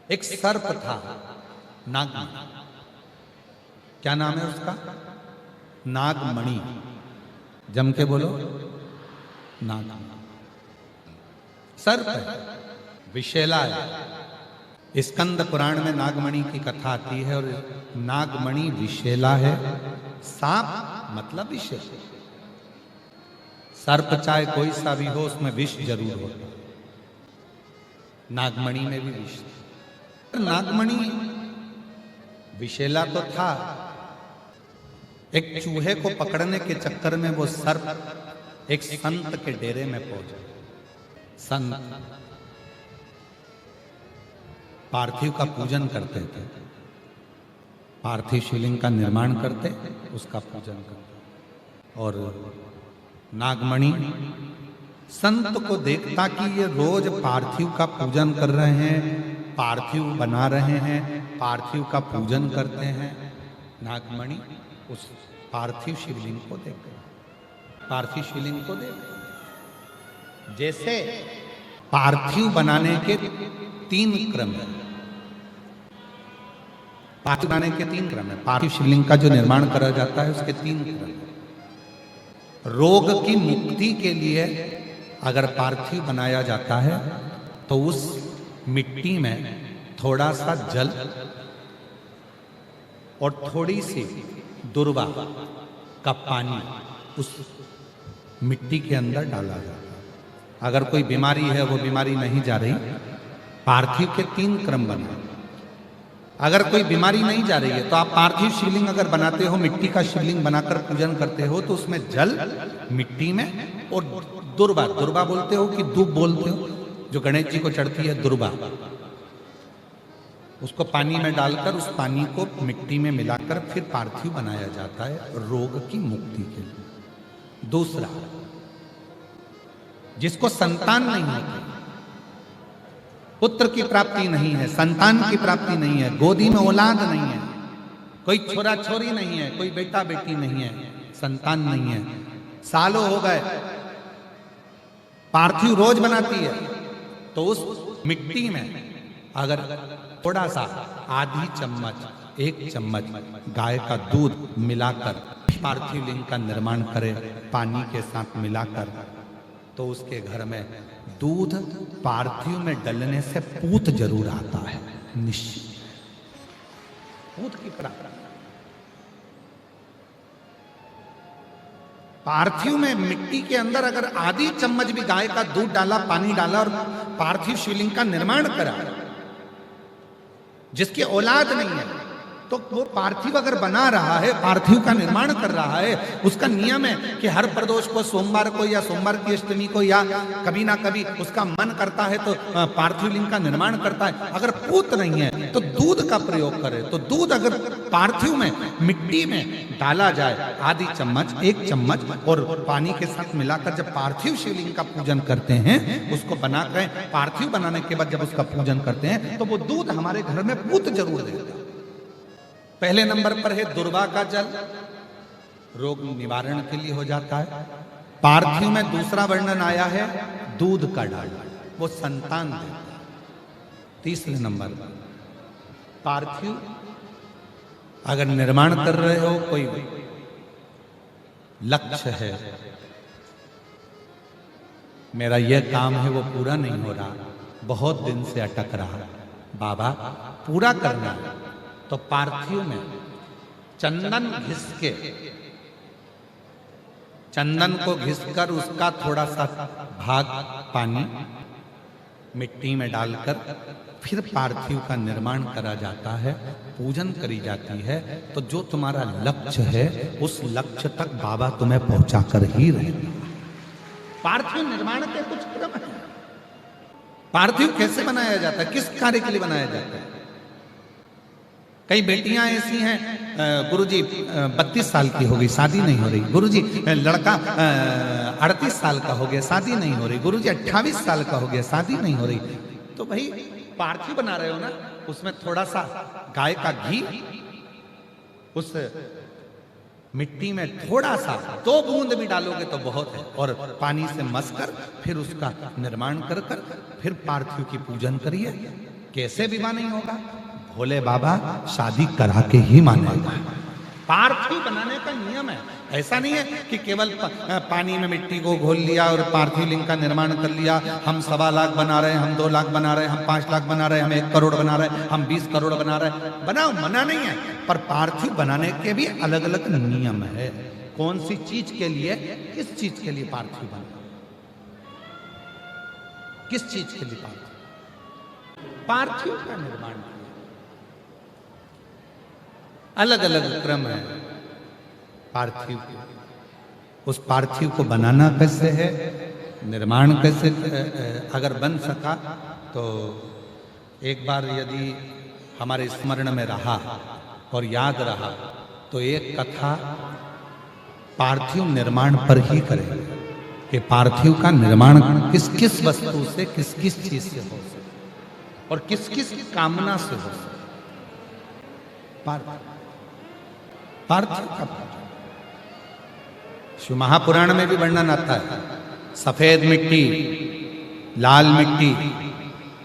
एक सर्प था, नागमणि। क्या नाम है उसका? नागमणि। जम के बोलो, नागमणि। सर्प है, विषैला है। स्कंद पुराण में नागमणि की कथा आती है और नागमणि विषैला है। सांप मतलब विष। सर्प चाहे कोई सा भी हो, उसमें विष जरूर होता है। नागमणि में भी विष। नागमणि विषैला तो था, एक चूहे को पकड़ने के चक्कर में वो सर्प एक संत के डेरे में पहुंचा। संत पार्थिव का पूजन करते थे, पार्थिव शिवलिंग का निर्माण करते, उसका पूजन करते। और नागमणि संत को देखता कि ये रोज पार्थिव का पूजन कर रहे हैं, पार्थिव बना रहे हैं, पार्थिव का पूजन करते हैं। नागमणि उस पार्थिव शिवलिंग को देख गया। पार्थिव शिवलिंग को देख, जैसे पार्थिव बनाने के 3 क्रम है। पार्थिव बनाने के 3 क्रम है। पार्थिव शिवलिंग का जो निर्माण करा जाता है उसके 3 क्रम है। रोग की मुक्ति के लिए अगर पार्थिव बनाया जाता है तो उस मिट्टी में थोड़ा सा जल और थोड़ी सी दुर्वा का पानी उस मिट्टी के अंदर डाला जाता है। अगर कोई बीमारी है, वो बीमारी नहीं जा रही, पार्थिव के 3 क्रम बना। अगर कोई बीमारी नहीं जा रही है तो आप पार्थिव शिवलिंग अगर बनाते हो, मिट्टी का शिवलिंग बनाकर पूजन करते हो, तो उसमें जल मिट्टी में और दुर्वा, दुर्वा बोलते हो कि दूब बोलते हो, जो गणेश जी को चढ़ती है दुर्वा, उसको पानी में डालकर उस पानी को मिट्टी में मिलाकर फिर पार्थिव बनाया जाता है रोग की मुक्ति के लिए। दूसरा, जिसको संतान नहीं होती, पुत्र की प्राप्ति नहीं है, संतान की प्राप्ति नहीं है, गोदी में औलाद नहीं है, कोई छोरा छोरी नहीं है, कोई बेटा बेटी नहीं है, संतान नहीं है, सालों हो गए, पार्थिव रोज बनाती है, तो उस मिट्टी में अगर थोड़ा सा आधी चम्मच, 1 चम्मच गाय का दूध मिलाकर पार्थिव लिंग का निर्माण करे, पानी के साथ मिलाकर, तो उसके घर में दूध पार्थिव में डलने से पूत जरूर आता है, निश्चित। पूत की प्राप्ति। पार्थिव में मिट्टी के अंदर अगर आधी चम्मच भी गाय का दूध डाला, पानी डाला और पार्थिव शिवलिंग का निर्माण करा, जिसकी औलाद नहीं है, तो वो पार्थिव अगर बना रहा है, पार्थिव का निर्माण कर रहा है, उसका नियम है कि हर प्रदोष को, सोमवार को या सोमवार की अष्टमी को, या कभी ना कभी उसका मन करता है तो पार्थिव लिंग का निर्माण करता है। अगर पूत नहीं है तो दूध का प्रयोग करे। तो दूध अगर पार्थिव में मिट्टी में डाला जाए, आधी चम्मच, 1 चम्मच, और पानी के साथ मिलाकर जब पार्थिव शिवलिंग का पूजन करते हैं, उसको बनाकर पार्थिव बनाने के बाद जब उसका पूजन करते हैं, तो वो दूध हमारे घर में पूत जरूर देता है। पहले नंबर पर है दुर्वा का जल, रोग निवारण के लिए हो जाता है। पार्थिव में दूसरा वर्णन आया है दूध का डालना, वो संतान देता है। तीसरे नंबर पर पार्थिव अगर निर्माण कर रहे हो, कोई लक्ष्य है, मेरा यह काम है वो पूरा नहीं हो रहा, बहुत दिन से अटक रहा, बाबा पूरा करना है, तो पार्थिव में चंदन घिस के, चंदन को घिसकर उसका थोड़ा सा भाग पानी मिट्टी में डालकर फिर पार्थिव का निर्माण करा जाता है, पूजन करी जाती है। तो जो तुम्हारा लक्ष्य है, उस लक्ष्य तक बाबा तुम्हें पहुंचा कर ही रहेगा। पार्थिव निर्माण के कुछ क्रम है। पार्थिव कैसे बनाया जाता है, किस कार्य के लिए बनाया जाता है? कई बेटियां ऐसी हैं, गुरुजी 32 साल की हो गई, शादी नहीं हो रही। गुरुजी लड़का 38 साल का हो गया, शादी नहीं हो रही। गुरुजी 28 साल का हो गया, शादी नहीं हो रही। तो भाई पार्थिव बना रहे हो ना, उसमें थोड़ा सा गाय का घी उस मिट्टी में थोड़ा सा 2 बूंद भी डालोगे तो बहुत है, और पानी से मसकर फिर उसका निर्माण कर फिर पार्थिव की पूजन करिए कैसे विवाह नहीं होगा? भोले बाबा शादी करा के ही मानेगा। पार्थिव बनाने का नियम है। ऐसा नहीं है कि केवल पानी में मिट्टी को घोल लिया और पार्थिव लिंग का निर्माण कर लिया। हम 1.25 लाख बना रहे हैं, हम 2 लाख बना रहे हैं, हम 5 लाख बना रहे हैं, हम 1 करोड़ बना रहे हैं, हम 20 करोड़ बना रहे हैं। बनाओ, मना नहीं है, पर पार्थिव बनाने के भी अलग अलग नियम है। कौन सी चीज के लिए, किस चीज के लिए पार्थिव बना, किस चीज के लिए पार्थिव का निर्माण किया। अलग अलग क्रम है पार्थिव के। उस पार्थिव को बनाना कैसे है, निर्माण कैसे, अगर बन सका तो एक बार यदि हमारे स्मरण में रहा और याद रहा तो एक कथा पार्थिव निर्माण पर ही करेंगे कि पार्थिव का निर्माण किस किस वस्तु से, किस किस चीज से हो सके और किस किस कामना से हो सके। पार्थिव का शिव महापुराण में भी वर्णन आता है। सफेद मिट्टी, लाल मिट्टी,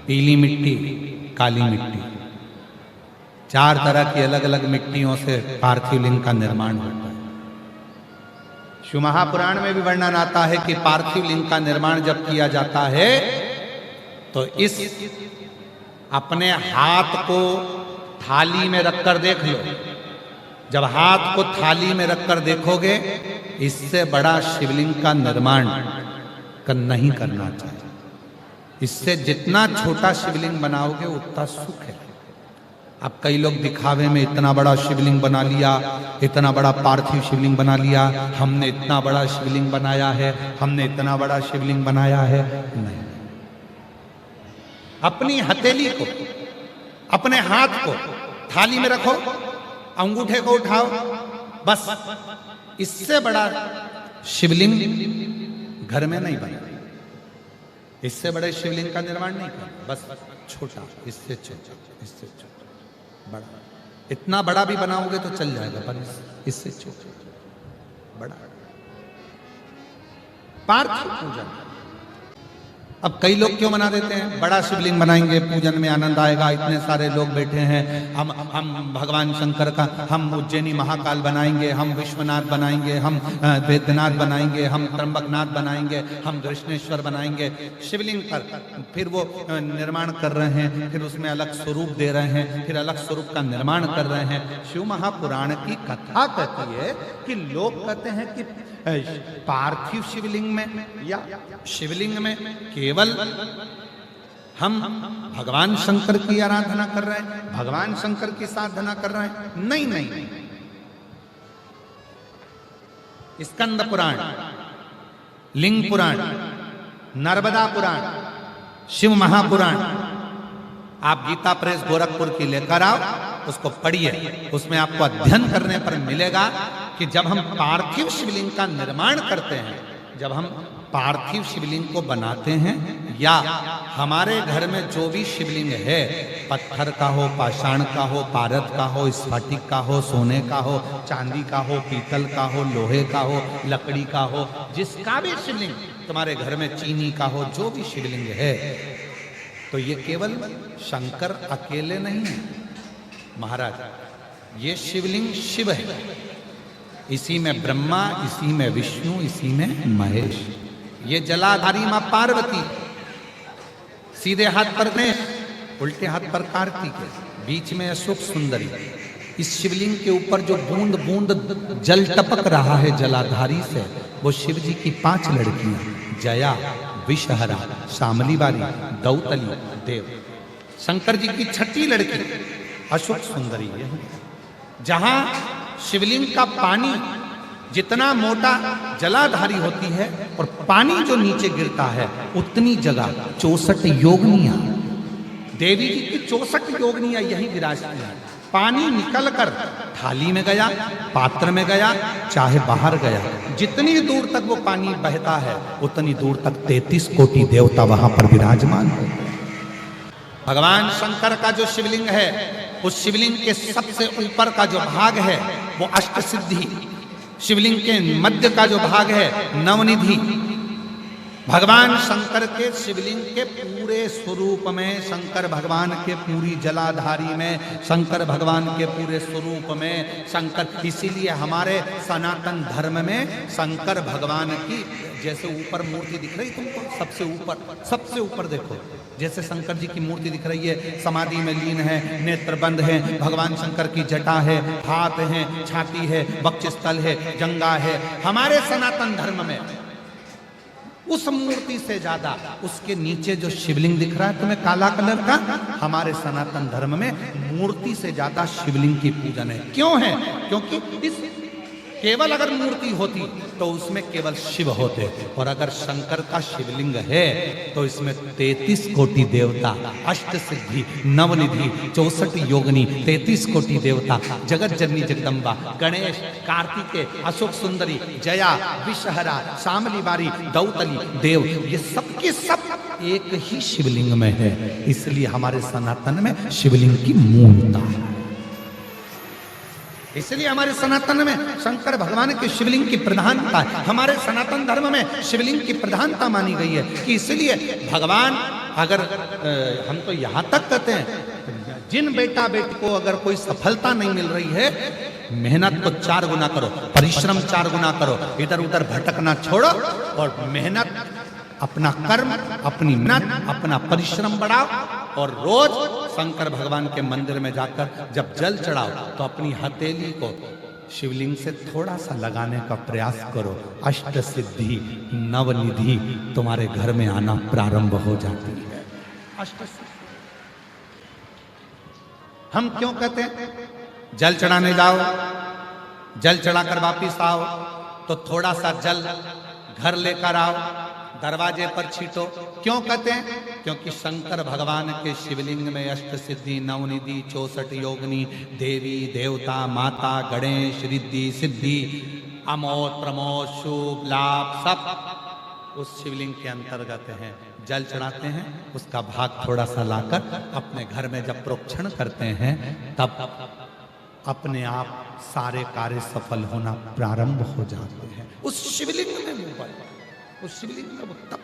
पीली मिट्टी, काली मिट्टी, 4 तरह की अलग अलग मिट्टियों से पार्थिव लिंग का निर्माण होता है। शिव महापुराण में भी वर्णन आता है कि पार्थिव लिंग का निर्माण जब किया जाता है तो इस अपने हाथ को थाली में रखकर देख लो। जब हाथ को थाली में रखकर देखोगे, इससे बड़ा शिवलिंग का निर्माण नहीं करना चाहिए। इससे जितना छोटा शिवलिंग बनाओगे उतना सुख है। अब कई लोग दिखावे में इतना बड़ा शिवलिंग बना लिया, इतना बड़ा पार्थिव शिवलिंग बना लिया, हमने इतना बड़ा शिवलिंग बनाया है, हमने इतना बड़ा शिवलिंग बनाया है। नहीं, अपनी हथेली को, अपने हाथ को थाली में रखो, अंगूठे को उठाओ, बस। इससे बड़ा शिवलिंग घर में नहीं बना, इससे बड़े शिवलिंग का निर्माण नहीं कर, बस छोटा, इससे छोटा, इससे छोटा, बड़ा। इतना बड़ा भी बनाओगे तो चल जाएगा, पर इससे छोटा, बड़ा। पार्थिव पूजन। अब कई लोग क्यों बना देते हैं, बड़ा शिवलिंग बनाएंगे, पूजन में आनंद आएगा, इतने सारे लोग बैठे हैं, हम भगवान शंकर का, हम उज्जैनी महाकाल बनाएंगे, हम विश्वनाथ बनाएंगे, हम वैद्यनाथ बनाएंगे, हम त्र्यंबकनाथ बनाएंगे, हम कृष्णेश्वर बनाएंगे शिवलिंग पर। फिर वो निर्माण कर रहे हैं, फिर उसमें अलग स्वरूप दे रहे हैं, फिर अलग स्वरूप का निर्माण कर रहे हैं। शिव महापुराण की कथा कहती है कि लोग कहते हैं कि पार्थिव शिवलिंग में या शिवलिंग में केवल हम भगवान शंकर की आराधना कर रहे हैं, भगवान शंकर की साधना कर रहे हैं। नहीं नहीं, स्कंद पुराण, लिंग पुराण, नर्मदा पुराण, शिव महापुराण, आप गीता प्रेस गोरखपुर की लेकर आओ, उसको पढ़िए। उसमें आपको अध्ययन करने पर मिलेगा कि जब हम पार्थिव शिवलिंग का निर्माण करते हैं, जब हम पार्थिव शिवलिंग को बनाते हैं, या हमारे घर में जो भी शिवलिंग है, पत्थर का हो, पाषाण का हो, पारद का हो, स्फटिक का हो, सोने का हो, चांदी का हो, पीतल का हो, लोहे का हो, लकड़ी का हो, जिसका भी शिवलिंग तुम्हारे घर में, चीनी का हो, जो भी शिवलिंग है, तो ये केवल शंकर अकेले नहीं है महाराज, ये शिवलिंग शिव है। इसी में ब्रह्मा, इसी में विष्णु, इसी में महेश। ये जलाधारी मां पार्वती, सीधे हाथ पर गणेश, उल्टे हाथ पर कार्तिक, बीच में अशोक सुंदरी। इस शिवलिंग के ऊपर जो बूंद बूंद जल टपक रहा है जलाधारी से, वो शिव जी की 5 लड़कियां, जया, विषहरा, शामली बारी, दौतली, देव। शंकर जी की 6ठी लड़की अशोक सुंदरी है। जहां शिवलिंग का पानी जितना मोटा जलाधारी होती है और पानी जो नीचे गिरता है, उतनी जगह 64 योगिनियां, देवी जी की 64 योगिनियां यही विराजती हैं। पानी निकलकर थाली में गया, पात्र में गया, चाहे बाहर गया, जितनी दूर तक वो पानी बहता है, उतनी दूर तक 33 कोटि देवता वहां पर विराजमान है। भगवान शंकर का जो शिवलिंग है, उस शिवलिंग के सबसे ऊपर का जो भाग है वो अष्ट सिद्धि, शिवलिंग के मध्य का जो भाग है नवनिधि, भगवान शंकर के शिवलिंग के पूरे स्वरूप में, शंकर भगवान के पूरी जलाधारी में, शंकर भगवान के पूरे स्वरूप में शंकर, इसीलिए हमारे सनातन धर्म में शंकर भगवान की जैसे ऊपर मूर्ति दिख रही तुमको, सबसे ऊपर देखो, जैसे शंकर जी की मूर्ति दिख रही है, समाधि में लीन है, नेत्र बंद है, भगवान शंकर की जटा है, हाथ है, छाती है, वक्षस्थल है, जंगा है। हमारे सनातन धर्म में उस मूर्ति से ज्यादा उसके नीचे जो शिवलिंग दिख रहा है तुम्हें काला कलर का, हमारे सनातन धर्म में मूर्ति से ज्यादा शिवलिंग की पूजन है। क्यों है? क्योंकि इस केवल अगर मूर्ति होती तो उसमें केवल शिव होते, और अगर शंकर का शिवलिंग है तो इसमें 33 कोटि देवता, अष्ट सिद्धि, नवनिधि, 64 योगिनी, 33 कोटि देवता, जगत जननी जगदम्बा, गणेश, कार्तिकेय, अशोक सुंदरी, जया, विषहरा, शामली बारी, दौतली देव, ये सब के सब एक ही शिवलिंग में है। इसलिए हमारे सनातन में शिवलिंग की मूलता है। इसलिए हमारे सनातन में शंकर भगवान के शिवलिंग की प्रधानता है। हमारे सनातन धर्म में शिवलिंग की प्रधानता मानी गई है कि इसलिए भगवान, अगर हम तो यहाँ तक कहते हैं जिन बेटा बेटी को अगर कोई सफलता नहीं मिल रही है, मेहनत को 4 गुना करो, परिश्रम 4 गुना करो, इधर उधर भटकना छोड़ो और मेहनत, अपना कर्म, अपनी मेहनत, अपना परिश्रम बढ़ाओ, और रोज शंकर भगवान के मंदिर में जाकर जब जल चढ़ाओ तो अपनी हथेली को शिवलिंग से थोड़ा सा लगाने का प्रयास करो। अष्ट सिद्धि, नवनिधि तुम्हारे घर में आना प्रारंभ हो जाती है। अष्ट सिद्धि हम क्यों कहते हैं? जल चढ़ाने जाओ, जल चढ़ाकर वापिस आओ तो थोड़ा सा जल घर लेकर आओ, दरवाजे पर छीटो। क्यों कहते हैं? क्योंकि शंकर भगवान के शिवलिंग में अष्ट सिद्धि, नवनिधि, 64 योगिनी, देवी देवता, माता, गणेश, रिद्धि सिद्धि, अमोद प्रमोद, शुभ लाभ सब उस शिवलिंग के अंतर्गत हैं। जल चढ़ाते हैं, उसका भाग थोड़ा सा लाकर अपने घर में जब प्रोक्षण करते हैं तब अपने आप सारे कार्य सफल होना प्रारंभ हो जाते हैं। उस शिवलिंग में उस शिवलिंग में वो तप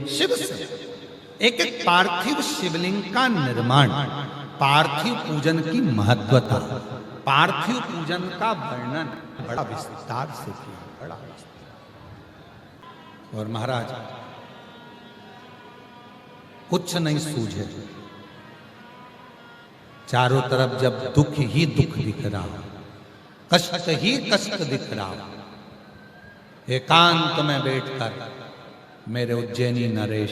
शिव से एक एक पार्थिव शिवलिंग का निर्माण, पार्थिव पूजन की महत्वता, पार्थिव पूजन का वर्णन बड़ा विस्तार से किया, बड़ा विस्तार। और महाराज कुछ नहीं सूझे, चारों तरफ जब दुख ही दुख दिख रहा हो, कष्ट ही कष्ट दिख रहा हो, एकांत में बैठकर मेरे उज्जैनी नरेश,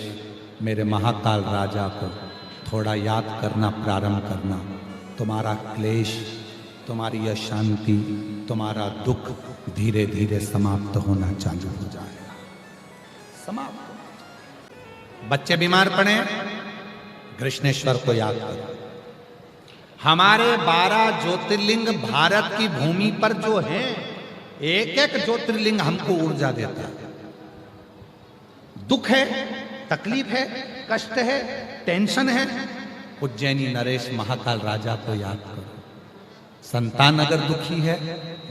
मेरे महाकाल राजा को थोड़ा याद करना प्रारंभ करना, तुम्हारा क्लेश, तुम्हारी अशांति, तुम्हारा दुख धीरे धीरे समाप्त होना चालू हो जाएगा। समाप्त। बच्चे बीमार पड़े, कृष्णेश्वर को याद करो। हमारे 12 ज्योतिर्लिंग भारत की भूमि पर जो हैं, एक एक ज्योतिर्लिंग हमको ऊर्जा देता है। दुख है, तकलीफ है, कष्ट है, टेंशन है, उज्जैनी नरेश महाकाल राजा को याद करो। संतान अगर दुखी है,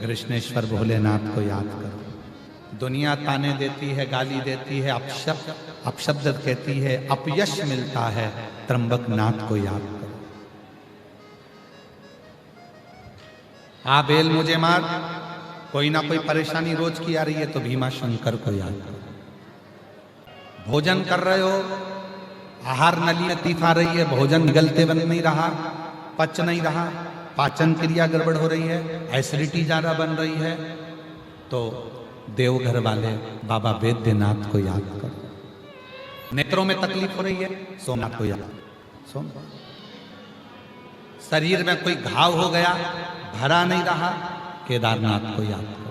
कृष्णेश्वर भोलेनाथ को याद करो। दुनिया ताने देती है, गाली देती है, अपशब्द कहती है, अपयश मिलता है, त्र्यंबकनाथ को याद करो। बेल मुझे मार, कोई ना कोई परेशानी रोज की आ रही है तो भीमा शंकर को याद करो। भोजन कर रहे हो, आहार नली में तीफ आ रही है, भोजन निगलते बन नहीं रहा, पच नहीं रहा, पाचन क्रिया गड़बड़ हो रही है, एसिडिटी ज्यादा बन रही है, तो देवघर वाले बाबा वैद्यनाथ को याद करो। नेत्रों में तकलीफ हो रही है, सोमनाथ को याद करो। शरीर में कोई घाव हो गया, भरा नहीं रहा, केदारनाथ को याद करो।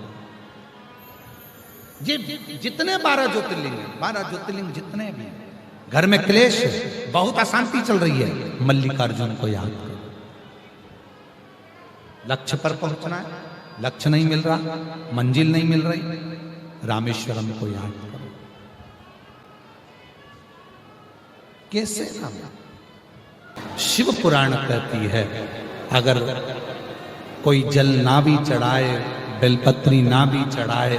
ये जितने 12 ज्योतिर्लिंग हैं, 12 ज्योतिर्लिंग जितने भी हैं, घर में क्लेश है, बहुत अशांति चल रही है, मल्लिकार्जुन को याद करो। लक्ष्य पर पहुंचना है, लक्ष्य नहीं मिल रहा, मंजिल नहीं मिल रही, रामेश्वरम को याद करो। कैसे नाम? शिव पुराण कहती है, अगर कोई जल ना भी चढ़ाए, बेलपत्री ना भी चढ़ाए,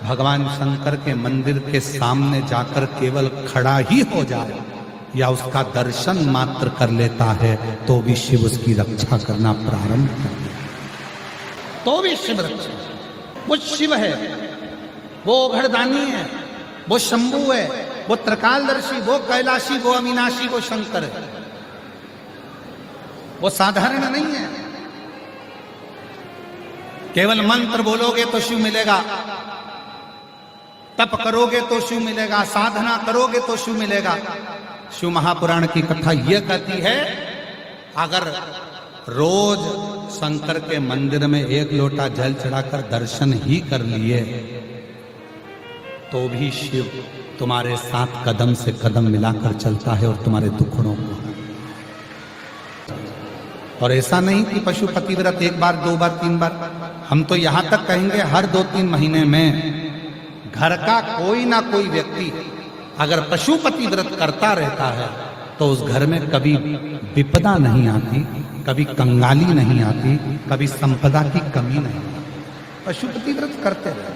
भगवान शंकर के मंदिर के सामने जाकर केवल खड़ा ही हो जाए या उसका दर्शन मात्र कर लेता है तो भी शिव उसकी रक्षा करना प्रारंभ कर दे, तो भी शिव रक्षा। वो शिव है, वो घड़दानी है, वो शंभु है, वो त्रिकालदर्शी, वो कैलाशी, वो अविनाशी, वो शंकर है। वो साधारण नहीं है। केवल मंत्र बोलोगे तो शिव मिलेगा, तप करोगे तो शिव मिलेगा, साधना करोगे तो शिव मिलेगा। शिव महापुराण की कथा यह कहती है अगर रोज शंकर के मंदिर में एक लोटा जल चढ़ाकर दर्शन ही कर लिए तो भी शिव तुम्हारे साथ कदम से कदम मिलाकर चलता है और तुम्हारे दुखड़ों को। और ऐसा नहीं कि पशुपति व्रत एक बार, दो बार, तीन बार, हम तो यहां तक कहेंगे हर 2-3 महीने में घर का कोई ना कोई व्यक्ति अगर पशुपति व्रत करता रहता है तो उस घर में कभी विपदा नहीं आती, कभी कंगाली नहीं आती, कभी संपदा की कमी नहीं आती। पशुपति व्रत करते रहते।